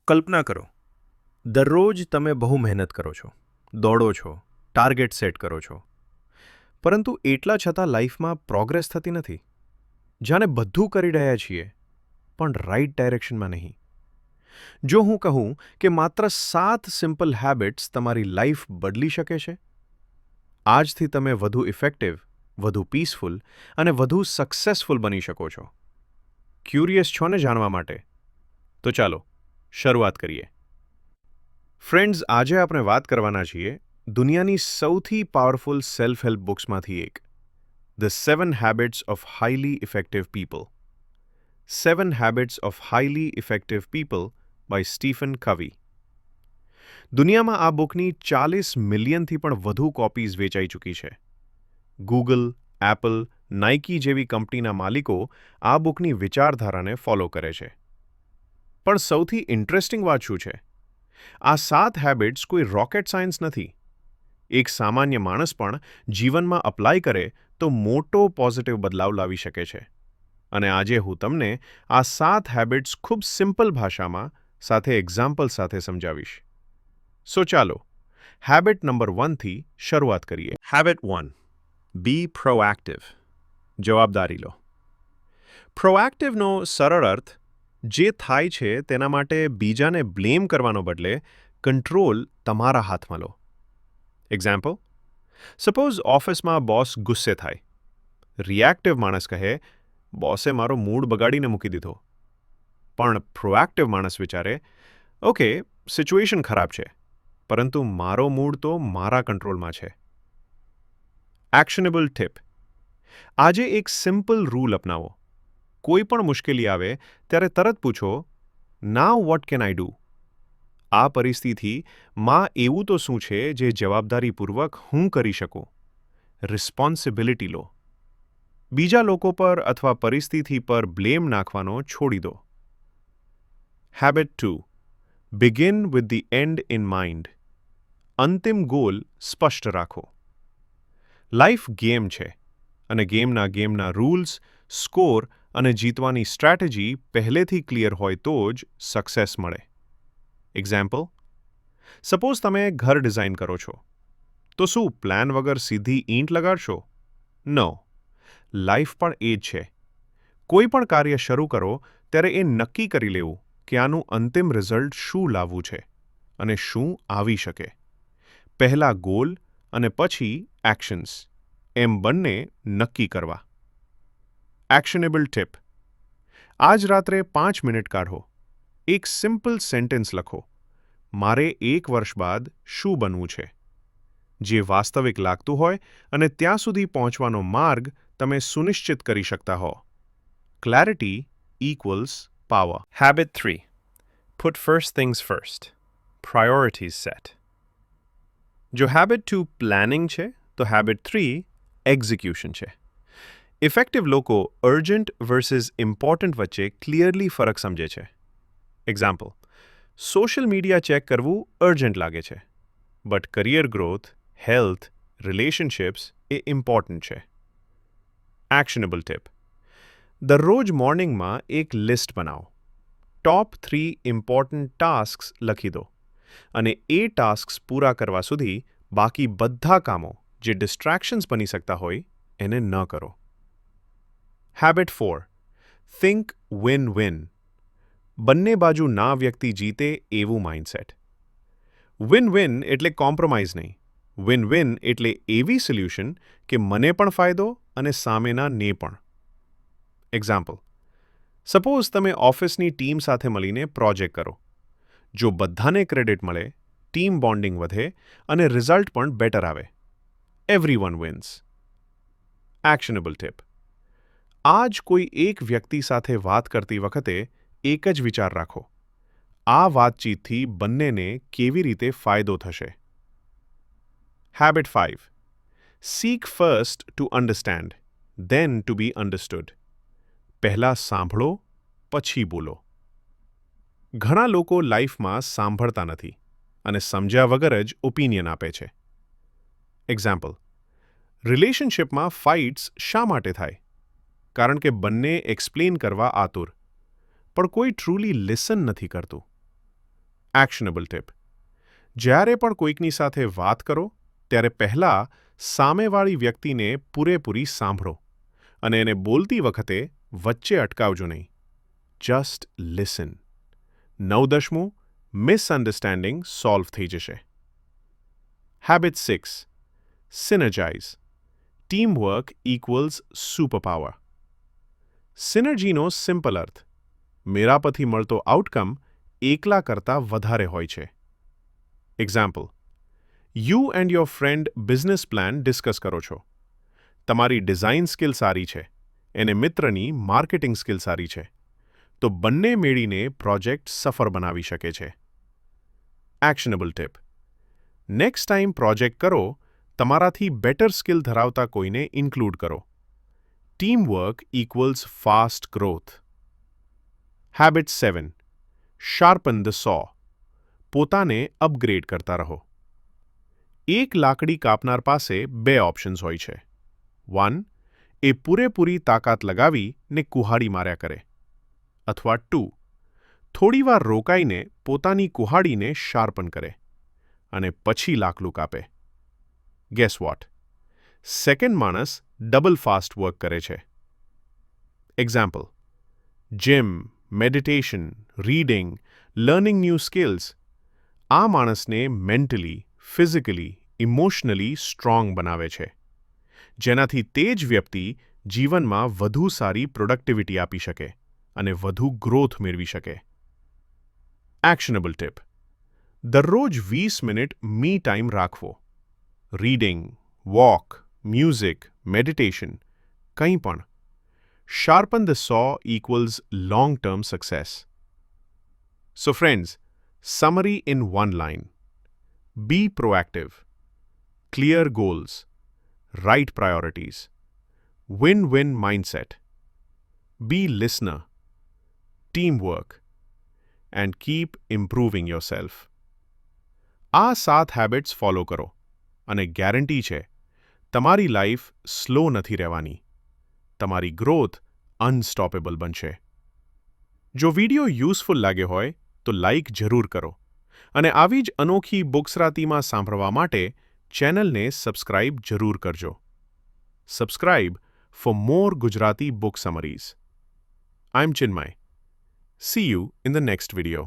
કલ્પના કરો, દરરોજ તમે બહુ મહેનત કરો છો, દોડો છો, ટાર્ગેટ સેટ કરો છો, પરંતુ એટલા છતાં લાઈફમાં પ્રોગ્રેસ થતી નથી. જાણે બધું કરી રહ્યા છીએ, પણ રાઈટ ડાયરેક્શનમાં નહીં. જો હું કહું કે માત્ર 7 સિમ્પલ હેબિટ્સ તમારી લાઈફ બદલી શકે છે, આજથી તમે વધુ ઇફેક્ટિવ, વધુ પીસફુલ અને વધુ સક્સેસફુલ બની શકો છો. ક્યુરિયસ છો ને જાણવા માટે? તો ચાલો શરૂઆત કરીએ. ફ્રેન્ડ્સ, આજે આપણે વાત કરવાના છીએ દુનિયાની સૌથી પાવરફુલ સેલ્ફ હેલ્પ બુક્સમાંથી એક, the 7 habits of highly effective people. 7 habits of highly effective people by Stephen Covey. દુનિયામાં આ બુકની 40 મિલિયનથી પણ વધુ કોપીઝ વેચાઈ ચૂકી છે. ગૂગલ, એપલ, નાઇકી જેવી કંપનીના માલિકો આ બુકની વિચારધારાને ફોલો કરે છે. પણ સૌથી ઇન્ટરેસ્ટિંગ વાત શું છે? આ 7 હેબિટ્સ કોઈ રોકેટ સાયન્સ નથી. એક સામાન્ય માણસ પણ જીવનમાં અપ્લાય કરે તો મોટો પોઝિટિવ બદલાવ લાવી શકે છે. અને આજે હું તમને આ 7 હેબિટ્સ ખૂબ સિમ્પલ ભાષામાં સાથે એક્ઝામ્પલ સાથે સમજાવીશ. સો ચાલો, હેબિટ નંબર 1 થી શરૂઆત કરીએ. હેબિટ 1, બી પ્રોએક્ટિવ. જવાબદારી લો. પ્રોએક્ટિવનો સરળ અર્થ જે થાય છે તેના માટે બીજાને બ્લેમ કરવાનો બદલે કંટ્રોલ તમારા હાથમાં લો. એક્ઝામ્પલ, સપોઝ ઓફિસમાં બોસ ગુસ્સે થાય. રિએક્ટિવ માણસ કહે, બોસે મારો મૂડ બગાડીને મૂકી દીધો. પણ પ્રોએક્ટિવ માણસ વિચારે, ઓકે, સિચ્યુએશન ખરાબ છે, પરંતુ મારો મૂડ તો મારા કંટ્રોલમાં છે. Actionable tip. આજે એક સિમ્પલ રૂલ અપનાવો. કોઈ પણ મુશ્કેલી આવે ત્યારે તરત પૂછો, નાઉ વોટ કેન આઈ ડુ? આ પરિસ્થિતિમાં એવું તો શું છે જે જવાબદારીપૂર્વક હું કરી શકું? રિસ્પોન્સિબિલિટી લો. બીજા લોકો પર અથવા પરિસ્થિતિ પર બ્લેમ નાખવાનો છોડી દો. Habit 2, begin with the end in mind. અંતિમ ગોલ સ્પષ્ટ રાખો. લાઈફ ગેમ છે, અને ગેમના રૂલ્સ, સ્કોર અને જીતવાની સ્ટ્રેટેજી પહેલેથી ક્લિયર હોય તો જ સક્સેસ મળે. એક્ઝામ્પલ, સપોઝ તમે ઘર ડિઝાઇન કરો છો, તો શું પ્લાન વગર સીધી ઈંટ લગાડશો? નો. લાઈફ પણ એ જ છે. કોઈ પણ કાર્ય શરૂ કરો ત્યારે એ નક્કી કરી લેવું કે આનું અંતિમ રિઝલ્ટ શું લાવવું છે અને શું આવી શકે. પહેલા ગોલ અને પછી એક્શન્સ, એમ બંને નક્કી કરવા. એક્શનેબલ ટિપ. આજ રાત્રે 5 મિનિટ કાઢો. એક સિમ્પલ સેન્ટેન્સ લખો, મારે 1 વર્ષ બાદ શું બનવું છે? જે વાસ્તવિક લાગતું હોય અને ત્યાં સુધી પહોંચવાનો માર્ગ તમે સુનિશ્ચિત કરી શકતા હો. Clarity equals power. Habit 3, put first things first. Priorities set. જો હેબિટ 2 પ્લાનિંગ છે, તો હેબિટ 3 એક્ઝિક્યુશન છે. ઇફેક્ટિવ લોકો અર્જન્ટ વર્સિસ ઇમ્પોર્ટન્ટ વચ્ચે ક્લિયરલી ફરક સમજે છે. એક્ઝામ્પલ, સોશિયલ મીડિયા ચેક કરવું અર્જન્ટ લાગે છે, but career growth, health, relationships A important છે. Actionable tip. દરરોજ મોર્નિંગમાં એક લિસ્ટ બનાવો. ટોપ 3 ઇમ્પોર્ટન્ટ ટાસ્ક્સ લખી દો, અને એ ટાસ્ક્સ પૂરા કરવા સુધી બાકી બધા કામો જે ડિસ્ટ્રેક્શન્સ બની શકતા હોય એને ન કરો. Habit 4, think win-win. બંને બાજુ ના વ્યક્તિ જીતે એવું માઇન્ડસેટ. વિન-વિન એટલે કોમ્પ્રોમાઇઝ નહીં. વિન-વિન એટલે એવી સોલ્યુશન કે મને પણ ફાયદો અને સામેના ને પણ. એક્ઝામ્પલ, સપોઝ તમે ઓફિસની ટીમ સાથે મળીને પ્રોજેક્ટ કરો. જો બધાને ક્રેડિટ મળે, ટીમ બોન્ડિંગ વધે અને રિઝલ્ટ પણ બેટર આવે. Everyone wins. Actionable tip. આજ કોઈ એક વ્યક્તિ સાથે વાત કરતી વખતે એક જ વિચાર રાખો, આ વાતચીતથી બંનેને કેવી રીતે ફાયદો થશે. Habit 5, seek first to understand, then to be understood. પહેલાં સાંભળો, પછી બોલો. ઘણા લોકો લાઈફમાં સાંભળતા નથી અને સમજ્યા વગર જ ઓપિનિયન આપે છે. એક્ઝામ્પલ, રિલેશનશિપમાં ફાઇટ્સ શા માટે થાય? કારણ કે બંને એક્સપ્લેન કરવા આતુર, પણ કોઈ ટ્રુલી લિસન નથી કરતું. એક્શનેબલ ટિપ: જ્યારે પણ કોઈકની સાથે વાત કરો ત્યારે પહેલાં સામેવાળી વ્યક્તિને પૂરેપૂરી સાંભળો અને એને બોલતી વખતે વચ્ચે અટકાવજો નહીં. Just listen. 9 મિસઅન્ડરસ્ટેન્ડિંગ સોલ્વ થઈ જશે. Habit 6: synergise. Teamwork equals superpower. સિનર્જીનો સિમ્પલ અર્થ: મેરાપથી મળતો આઉટકમ એકલા કરતાં વધારે હોય છે. Example: you and your friend business plan discuss કરો છો. તમારી ડિઝાઇન સ્કિલ સારી છે, એને મિત્રની માર્કેટિંગ સ્કિલ સારી છે, તો બંને મેળીને પ્રોજેક્ટ સફળ બનાવી શકે છે. Actionable tip: next time project કરો, તમારાથી બેટર સ્કિલ ધરાવતા કોઈને ઇન્ક્લુડ કરો. Teamwork equals fast growth. Habit 7: sharpen the saw. પોતાને અપગ્રેડ કરતા રહો. એક લાકડી કાપનાર પાસે 2 ઓપ્શન્સ હોય છે. 1. એ પૂરેપૂરી તાકાત લગાવીને કુહાડી માર્યા કરે. અથવા 2. થોડીવાર રોકાઈને પોતાની કુહાડીને શાર્પન કરે અને પછી લાકડું કાપે. Guess what? સેકન્ડ માણસ ડબલ ફાસ્ટ વર્ક કરે છે. Example: gym, meditation, reading, learning new skills આ માણસને મેન્ટલી, ફિઝિકલી, ઇમોશનલી સ્ટ્રોંગ બનાવે છે, જેનાથી તે જ વ્યક્તિ જીવનમાં વધુ સારી પ્રોડક્ટિવિટી આપી શકે અને વધુ ગ્રોથ મેળવી શકે. એક્શનેબલ ટિપ: દરરોજ 20 મિનિટ મી ટાઈમ રાખવો. રીડિંગ, વોક, મ્યુઝિક, મેડિટેશન, કંઈ પણ. Sharpen the saw equals long term success. So friends, summary in one line: be proactive, clear goals, right priorities, win-win mindset, be listener, teamwork, and keep improving yourself. આ 7 habits follow કરો અને guarantee છે તમારી life slow નથી રહેવાની, તમારી growth unstoppable બનશે. જો વિડીયો યુઝફુલ લાગ્યો હોય તો લાઇક જરૂર કરો અને આવી જ અનોખી બુક્સરાતીમાં સાંભળવા માટે ચેનલને સબસ્ક્રાઇબ જરૂર કરજો. Subscribe for more Gujarati book summaries. I am Chinmay. See you in the next video.